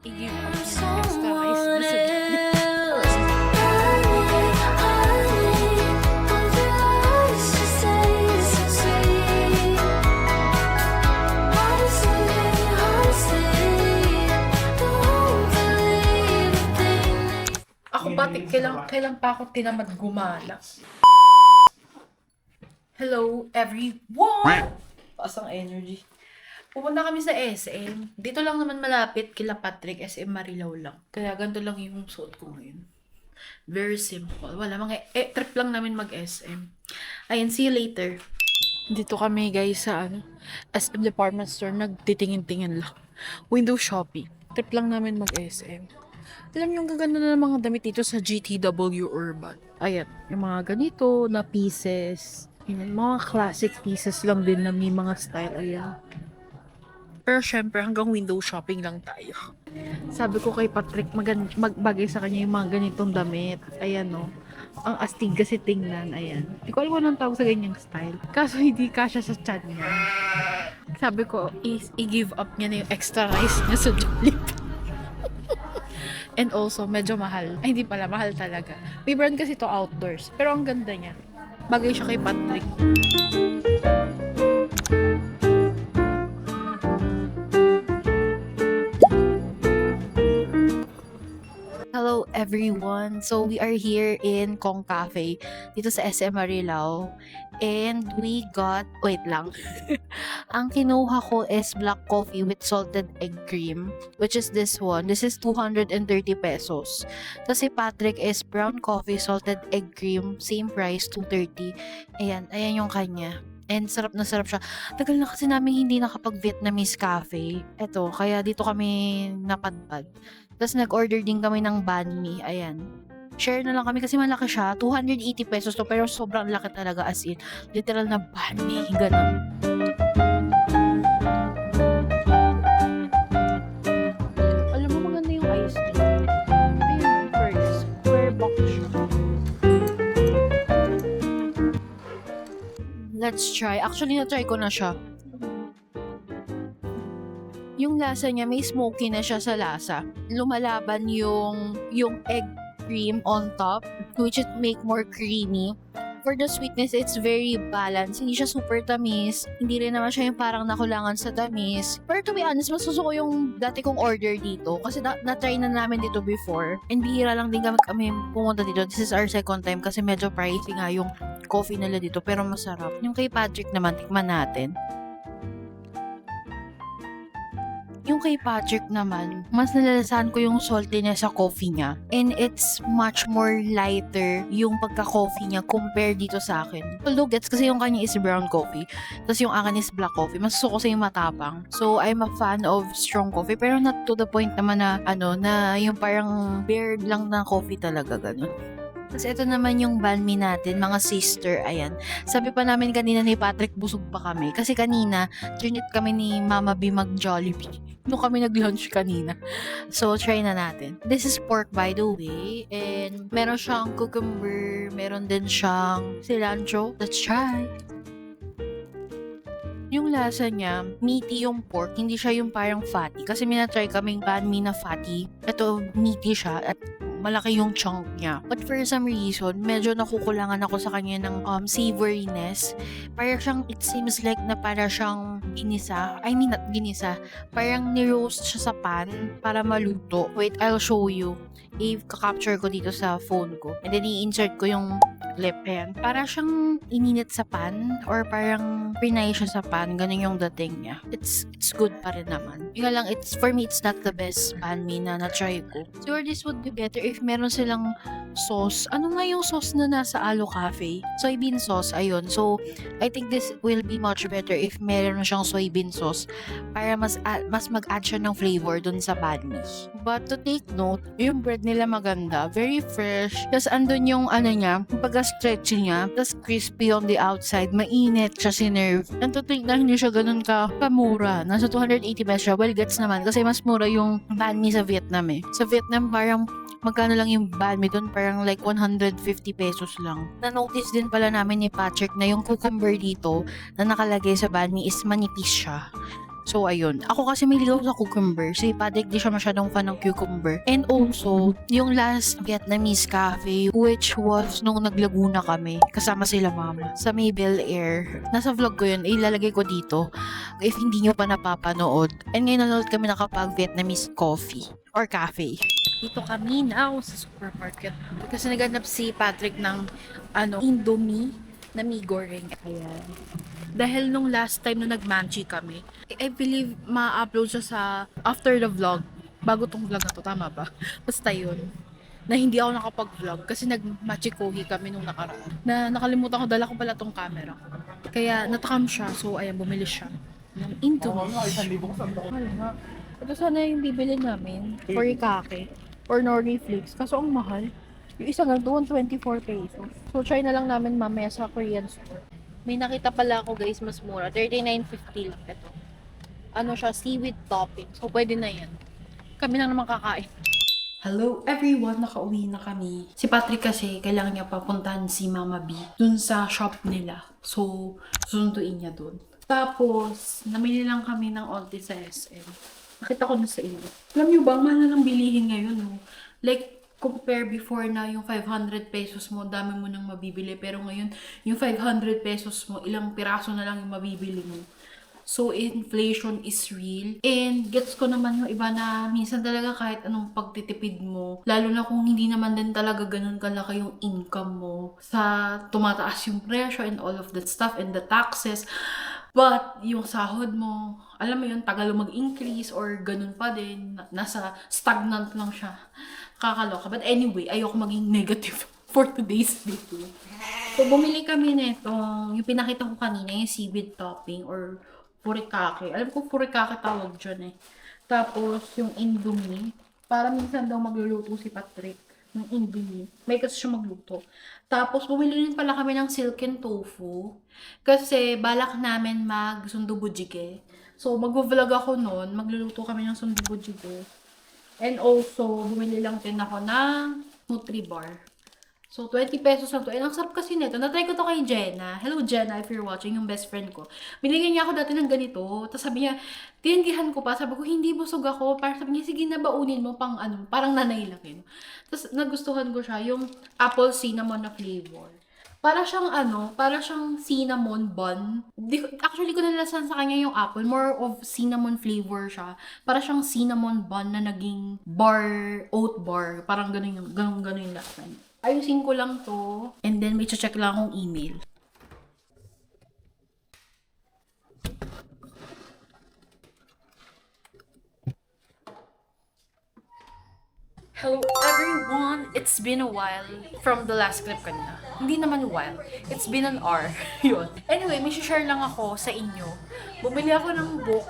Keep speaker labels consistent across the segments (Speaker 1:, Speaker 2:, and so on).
Speaker 1: I-give up niya ng extra rice na sa gitna. Ako pati, kailan pa ako tinamad gumala. Hello, everyone! Taas ang energy. Pupunta kami sa SM. Dito lang naman malapit kila Patrick, SM Marilao lang. Kaya ganito lang yung suot ko ngayon. Very simple. Wala, mga trip lang namin mag-SM. Ayun, see you later. Dito kami guys sa SM Department Store. Nagtitingin-tingin lang. Window shopping. Trip lang namin mag-SM. Alam yung gaganda na ng mga damit dito sa GTW Urban. Ayan, yung mga ganito na pieces. Yun, mga classic pieces lang din na may mga style. Ayan. Pero syempre, hanggang window shopping lang tayo. Sabi ko kay Patrick, magbagay sa kanya yung mga ganitong damit. Ayan, no. Ang astig kasi tingnan. Ayan. Hindi ko alam kung anong tawag sa ganyang style. Kaso hindi kasya sa chan niya. Sabi ko, i-give up niya na yung extra rice niya sa Jollibee. And also, medyo mahal. Ay, hindi pala. Mahal talaga. May brand kasi to outdoors. Pero ang ganda niya. Bagay siya kay Patrick. Hello everyone! So we are here in Kong Cafe dito sa SM Marilao and we got, wait lang, ang kinuha ko is black coffee with salted egg cream, which is this one. This is 230 pesos. Tapos si Patrick is brown coffee, salted egg cream, same price, 230. Ayan yung kanya. And sarap na sarap siya. Tagal na kasi namin hindi nakapag-Vietnamese cafe. Eto, kaya dito kami napadpad. Tapos nag-order din kami ng banh mi. Ayan. Share na lang kami kasi malaki siya. 280 pesos to, pero sobrang laki talaga, as in. Literal na banh mi. Ganun. Alam mo, maganda yung iced tea. Ayun, first. Square box siya. Let's try. Actually, na-try ko na siya. Yung lasa niya, may smoky na siya sa lasa. Lumalaban yung egg cream on top, which it make more creamy. For the sweetness, it's very balanced. Hindi siya super tamis. Hindi rin naman siya yung parang nakulangan sa tamis. Pero to be honest, mas gusto ko yung dati kong order dito. Kasi na-try na namin dito before. And bihira lang din kami pumunta dito. This is our second time kasi medyo pricey nga yung coffee nila dito. Pero masarap. Yung kay Patrick naman, tikman natin. Yung kay Patrick naman, mas nalalasahan ko yung salty niya sa coffee niya. And it's much more lighter yung pagka-coffee niya compared dito sa akin. Although gets kasi yung kanya is brown coffee, tapos yung akin is black coffee. Mas gusto ko sa yung matapang. So, I'm a fan of strong coffee, pero not to the point naman na, na yung parang bare lang na coffee talaga, ganun. Kasi ito naman yung banh mi natin, mga sister, ayan. Sabi pa namin kanina ni Patrick, busog pa kami. Kasi kanina, trinit kami ni Mama B mag-Jollibee. Nung kami nag-lunch kanina. So, try na natin. This is pork, by the way. And meron siyang cucumber, meron din siyang cilantro. Let's try! Yung lasa niya, meaty yung pork. Hindi siya yung parang fatty. Kasi minatry kaming banh mi na fatty. Ito, meaty siya. At malaki yung chunk niya. But for some reason, medyo nakukulangan ako sa kanya ng savoriness. Parang siyang, it seems like na para siyang ginisa. I mean, not ginisa. Parang ni-roast siya sa pan para maluto. Wait, I'll show you. I-capture ko dito sa phone ko. And then i-insert ko yung clip. Ayan. Para siyang ininit sa pan or parang pinay siya sa pan. Ganun yung dating niya. It's good pa rin naman. Yung lang, for me, it's not the best banh mi na na-try ko. So, this would be better if meron silang sauce. Ano nga yung sauce na nasa Alo Cafe? Soybean sauce, ayun. So, I think this will be much better if meron siyang soybean sauce para mas mag-add siya ng flavor dun sa banh mi. But to take note, yung bread nila maganda. Very fresh. Tapos andun yung niya, pagka-stretchy niya. Tapos crispy on the outside. Mainit siya sinerve. And to think na hindi siya ganun kamura. Nasa 280 pesos siya. Well, gets naman. Kasi mas mura yung banh mi sa Vietnam eh. Sa Vietnam, parang magkano lang yung banh mi doon, parang like 150 pesos lang. Na-notice din pala namin ni Patrick na yung cucumber dito na nakalagay sa banh mi is manipis siya. So, ayun. Ako kasi may ligaw sa cucumber. Si Patrick di siya masyadong fan ng cucumber. And also, yung last Vietnamese cafe, which was nung naglaguna kami, kasama sila mama, sa may Bel Air. Nasa vlog ko yun, ilalagay ko dito. If hindi nyo pa napapanood. And ngayon nanonood kami nakapag Vietnamese coffee or cafe. Dito kami now sa supermarket. Kasi naghanap si Patrick ng Indomie na mi goreng. Ayan. Dahil nung last time na nag-manchi kami, I believe ma-upload siya sa after the vlog. Bago tong vlog na to, tama ba? Basta yun. Na hindi ako nakapag-vlog kasi nag-machikohi kami nung nakaraan. Na nakalimutan ko, dala ko pala tong camera. Kaya natakam siya, so ayan, bumili siya ng Indomie. Mahal nga. Ito sana yung bibili namin. Furikake or nori flakes. Kaso ang mahal. Yung isa nga doon, 24 pesos. So try na lang namin mamaya sa Korean store. May nakita pala ako guys, mas mura. 39.50 lang ito. Ano siya, seaweed topping. So pwede na yan. Kami lang naman kakain. Hello everyone, nakauwi na kami. Si Patrick kasi, kailangan niya papuntahan si Mama B dun sa shop nila. So, susunduin niya dun. Tapos, namili lang kami ng onti sa SM. Nakita ko na sa iyo. Alam niyo ba, ang mahal na ng bilihin ngayon, no? Like, compare before na yung 500 pesos mo, dami mo nang mabibili. Pero ngayon, yung 500 pesos mo, ilang piraso na lang yung mabibili mo. So, inflation is real. And gets ko naman yung iba na minsan talaga kahit anong pagtitipid mo, lalo na kung hindi naman din talaga ganun kalaki yung income mo sa tumataas yung presyo and all of that stuff and the taxes. But, yung sahod mo, alam mo yun, tagal mag-increase or ganun pa din, nasa stagnant lang siya. Kakaloka. But anyway, ayoko maging negative for today's video. So, bumili kami nito, yung pinakita ko kanina, yung seaweed topping or furikake. Alam ko furikake tawag dyan eh. Tapos, yung Indomie. Para minsan daw magluluto si Patrick ng Indomie. May kasi siya magluto. Tapos, bumili rin pala kami ng silken tofu. Kasi, balak namin mag-sundubu jjigae. So, mag-vlog ako noon. Magluluto kami ng sundubu jjigae. And also, bumili lang din ako ng Nutribar. So, 20 pesos lang to. And ang sarap kasi nito. Natry ko to kay Jenna. Hello, Jenna, if you're watching, yung best friend ko. Binigyan niya ako dati ng ganito. Tapos sabi niya, tinanggihan ko pa. Sabi ko, hindi busog ako. Parang sabi niya, sige na baunin mo pang parang nanay lang yun. Tapos nagustuhan ko siya, yung apple cinnamon na flavor. Para siyang cinnamon bun. Actually, ko nalasan sa kanya yung apple. More of cinnamon flavor siya. Para siyang cinnamon bun na naging oat bar. Parang ganun yung lasa niya. Ayusin ko lang to. And then, may check lang akong email. Hello everyone! It's been a while from the last clip kanina. Hindi naman a while. It's been an hour. Yun. Anyway, may share lang ako sa inyo. Bumili ako ng book.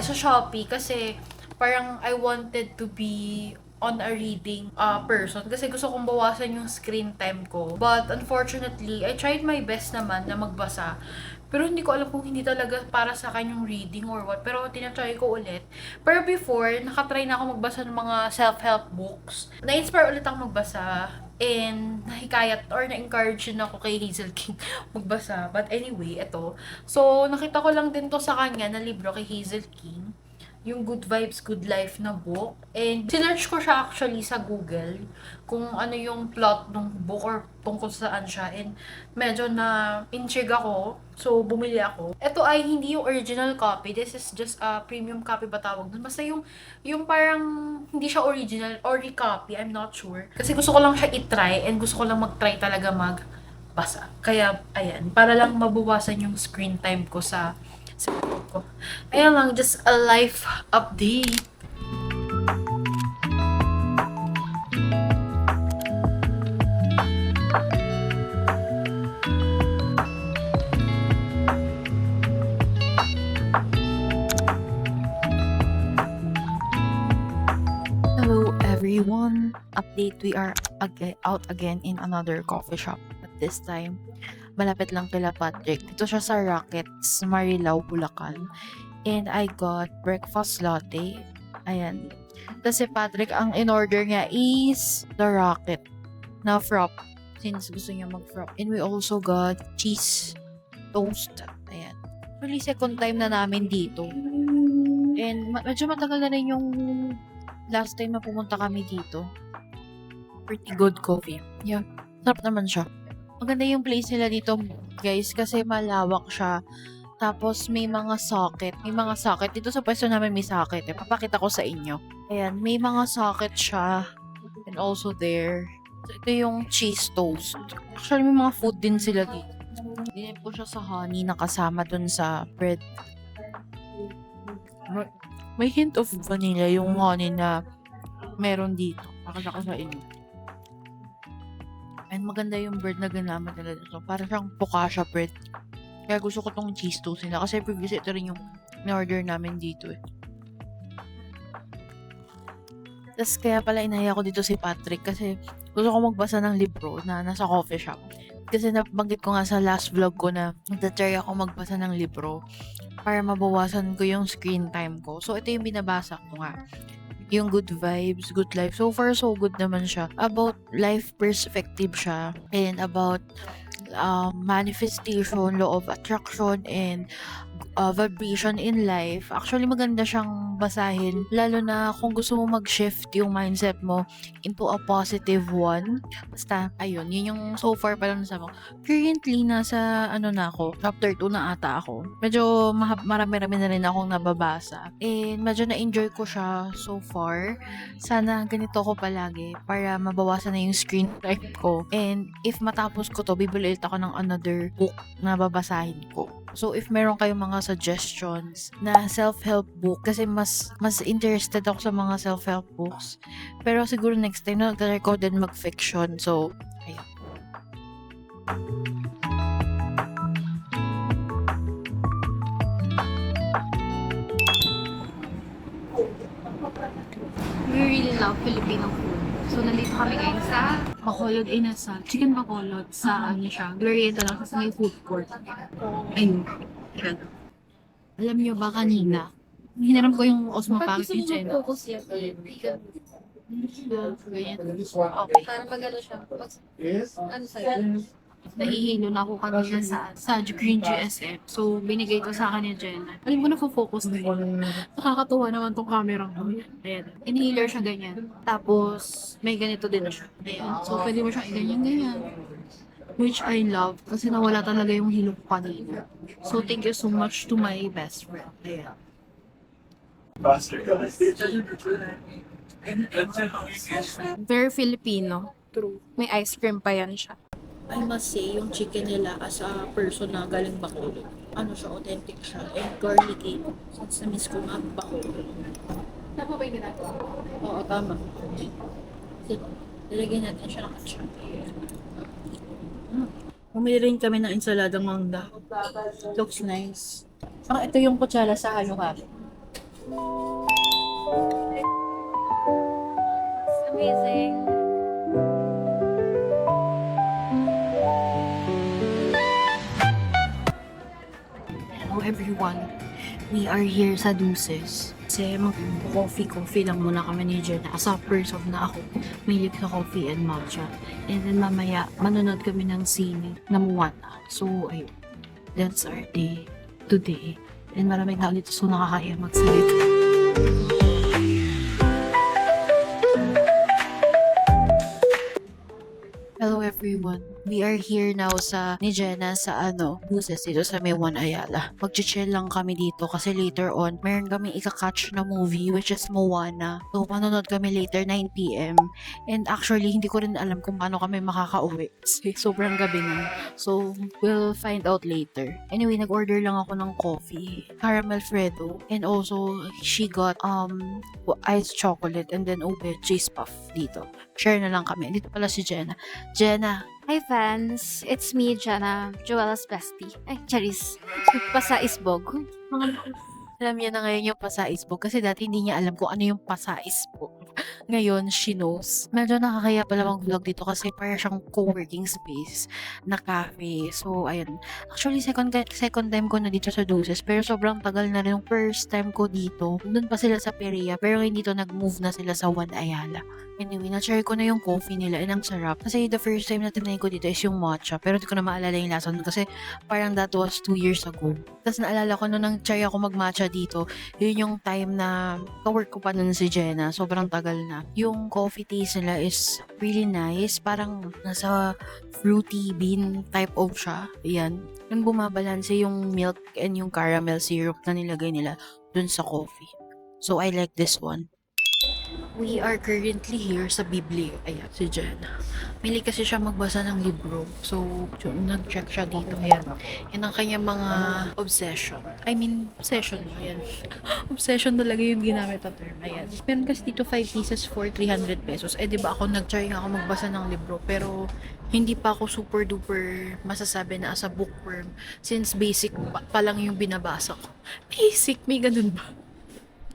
Speaker 1: Sa Shopee kasi parang I wanted to be on a reading person kasi gusto kong bawasan yung screen time ko. But unfortunately, I tried my best naman na magbasa. Pero hindi ko alam kung hindi talaga para sa akin yung reading or what. Pero tinatry ko ulit. Pero before, nakatry na ako magbasa ng mga self-help books. Na-inspire ulit ako magbasa. And nahikayat or na-encourage din ako kay Hazel King magbasa. But anyway, ito. So, nakita ko lang din to sa kanya na libro kay Hazel King. Yung Good Vibes, Good Life na book. And sinearch ko siya actually sa Google kung ano yung plot ng book or tungkol saan siya. And medyo na-intrigue ako. So, bumili ako. Ito ay hindi yung original copy. This is just a premium copy ba tawag dun? Basta yung parang hindi siya original or copy. I'm not sure. Kasi gusto ko lang siya itry and gusto ko lang mag-try talaga magbasa. Kaya, ayan. Para lang mabawasan yung screen time ko sa ko. Ayan lang, just a life update. Hello everyone. Update, we are out again in another coffee shop. At this time, malapit lang kila Patrick. Dito siya sa Rockets, Marilao, Bulacan. And I got breakfast latte. Ayan. Tapos si Patrick, ang in-order niya is the Rocket na frap. Since gusto niya mag-frap. And we also got cheese toast. Ayan. Really second time na namin dito. And medyo matagal na rin yung last time na pumunta kami dito. Pretty good coffee. Yeah, sarap naman siya. Maganda yung place nila dito, guys, kasi malawak siya. Tapos may mga socket. May mga socket. Dito sa pwesto namin may socket. Papakita ko sa inyo. Ayan, may mga socket siya. And also there. So, ito yung cheese toast. Actually, may mga food din sila dito. Dinip ko siya sa honey na kasama dun sa bread. May hint of vanilla yung honey na meron dito. Pakita ko sa inyo. And maganda yung bread na ginamit nila dito. Para siyang focaccia bread. Kaya gusto ko tong cheese toast nila. Kasi previous ito rin yung in-order namin dito eh. Tapos kaya pala inaya ko dito si Patrick kasi gusto ko magbasa ng libro na nasa coffee shop. Kasi nabanggit ko nga sa last vlog ko na nagtatry ako magbasa ng libro para mabawasan ko yung screen time ko. So ito yung binabasa ko nga. Yung Good Vibes, Good Life. So far, so good naman siya. About life perspective siya and about manifestation, law of attraction, and vibration in life. Actually, maganda siyang basahin. Lalo na kung gusto mo mag-shift yung mindset mo into a positive one. Basta, ayun, yun yung so far pa lang sa mo. Currently, nasa, na ako, chapter 2 na ata ako. Medyo marami-rami na rin akong nababasa. And medyo na-enjoy ko siya so far. Sana ganito ko palagi para mabawasan na yung screen time ko. And if matapos ko to, bibili ulit ako ng another book na babasahin ko. So, if meron kayong mga suggestions na self-help book, kasi mas interested ako sa mga self-help books. Pero siguro next time na nag-try ko din mag-fiction. So, ayun.
Speaker 2: We really love Filipino food. So, nandito kami ngayon sa Bacolod Inasal. Chicken Bacolod sa siya. Glorieta lang kasi may food court. Ayun. Yan. Alam niyo ba kanina? Hinaram ko yung Osmo Pangit ni Jenna.
Speaker 3: Focus yan.
Speaker 2: Ganyan.
Speaker 3: Okay. Parang pag ano siya. Ano sa'yo?
Speaker 2: Nahihilo na ako kanina sa Green GSM. So, binigay ko sa akin ni Jenna. Alam ko na-focus na yun. Nakakatuwa naman tong camera ko. Ayan. Inhaler siya ganyan. Tapos, may ganito din siya. Ayan. So, pwede mo siyang ganyan-ganyan. Which I love. Kasi nawala talaga yung hilo ko kanina. So, thank you so much to my best friend. Ayan. Very Filipino. True. May ice cream pa yan siya.
Speaker 1: I must say, yung chicken nila as a person na galing Bacolod, siya, authentic siya. And garlicky. Since na-miss ko nga Bacolod.
Speaker 2: Tama ba yung ginagawa?
Speaker 1: Oo, tama. Nilagyan natin siya ng ketchup. Bumili rin kami ng ensaladang mangga. Looks nice. Saka ito yung kutsara sa halo-halo.
Speaker 3: It's amazing.
Speaker 1: Hello everyone. We are here sa Deuces. Kasi mag-coffee lang muna kami ni Jenna. As a person na ako, mahilig sa coffee and matcha. And then mamaya, manonood kami ng sine na Moana. So, ayun. That's our day today. And maraming tao dito so nakakaya magsalita. Hello everyone. We are here now sa ni Jenna sa Buses dito sa May 1 Ayala. Mag-chill lang kami dito kasi later on, meron kami ika-catch na movie which is Moana. So, manonood kami later 9 p.m. And actually, hindi ko rin alam kung paano kami makakauwi. Kasi sobrang gabi na. So, we'll find out later. Anyway, nag-order lang ako ng coffee. Caramel Freddo. And also, she got iced chocolate and then ube cheese puff dito. Share na lang kami. Dito pala si Jenna. Jenna,
Speaker 3: Hi fans, it's me, Jana, Joella's bestie. Ay, Charis. Pasa Isbog.
Speaker 1: alam niya na ngayon yung pasaisbog kasi dati hindi niya alam kung ano yung pasaisbog. Ngayon, she knows. Medyo nakakaya pala mag-vlog dito kasi para siyang co-working space na cafe. So, ayun. Actually, second time ko na dito sa Doses, pero sobrang tagal na rin yung first time ko dito. Doon pa sila sa Perea, pero ngayon dito nag-move na sila sa One Ayala. Anyway, na-try ko na yung coffee nila and ang sarap. Kasi the first time na tinry ko dito is yung matcha, pero hindi ko na maalala yung lasa nun kasi parang that was 2 years ago. Tapos naalala ko nung nag-try ako mag-matcha dito, yun yung time na ka-work ko pa nun si Jenna. Sobrang tagal na. Yung coffee taste nila is really nice. Parang nasa fruity bean type of siya. Ayan. Yung bumabalanse yung milk and yung caramel syrup na nilagay nila dun sa coffee. So, I like this one. We are currently here sa Biblia. Ayan, si Jenna. Mili kasi siya magbasa ng libro. So, nag-check siya dito. Ayan. Yan ang kanyang mga obsession. I mean, obsession. Ayan. Obsession talaga yung ginamit na term. Ayan. Meron kasi dito 5 pieces for 300 pesos. Eh, di ba ako nag-try nga ako magbasa ng libro. Pero, hindi pa ako super duper masasabi na as a bookworm. Since basic pa lang yung binabasa ko. Basic? May ganun ba?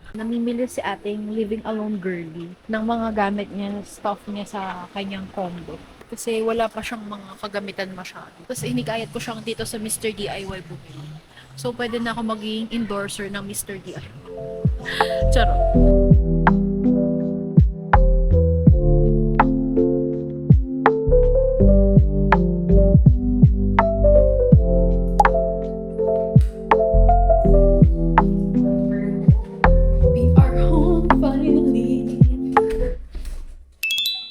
Speaker 2: Namimili si ating living alone girly ng mga gamit niya, stuff niya sa kanyang condo.
Speaker 1: Kasi wala pa siyang mga kagamitan masyado. Tapos inikayat ko siyang dito sa Mr. DIY bumili. So, pwede na ako maging endorser ng Mr. DIY. Charot. We are home finally.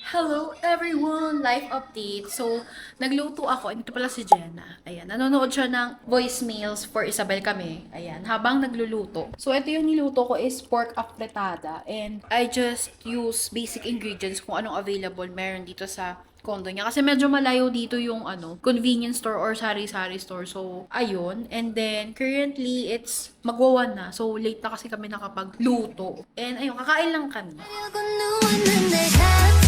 Speaker 1: Hello everyone! Life update. So, nagluto ako. Ito pala si Jenna. Ayan. Nanonood siya ng voicemails for Isabel kami. Ayan. Habang nagluluto. So, ito yung niluto ko is pork afritada. And I just use basic ingredients kung anong available meron dito sa condo niya. Kasi medyo malayo dito yung convenience store or sari-sari store. So, ayun. And then, currently, it's magwawan na. So, late na kasi kami nakapagluto. And ayun, kakain lang kami.
Speaker 4: You're gonna win and they have